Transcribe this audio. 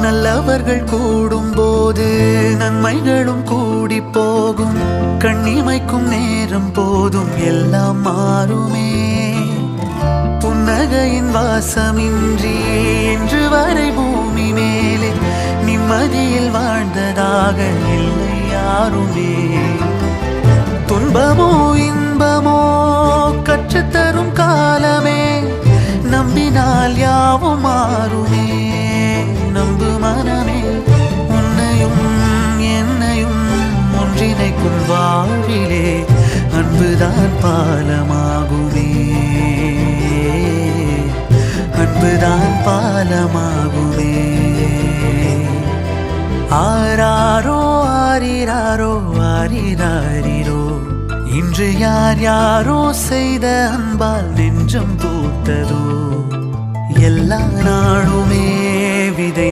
நல்லவர்கள் கூடும்போது நன்மைகளும் கூடி போகும். கண்ணிமைக்கும் நேரம் போதும் எல்லாம் மாறுமே. புன்னகையின் வாசமின்றி என்று வரை பூமி மேலே நிம்மதியில் வாழ்ந்ததாக இல்லை யாருமே. துன்பமோ இன்பமோ கற்றுத்தரும் காலமே, நம்பினால் யாவும் மாறுமே. நம்பு மனமே, உன்னையும் என்னையும் ஒன்றிணைக்கும் வாழ்விலே அன்புதான் பாலமாகுமே. அன்புதான் பாலமாகுமே. ஆராரோ ஆரிராரோ ஆரிராரிரோ, இன்று யார் யாரோ செய்த அன்பால் நெஞ்சம் பூத்ததோ. எல்லா நாளுமே விதை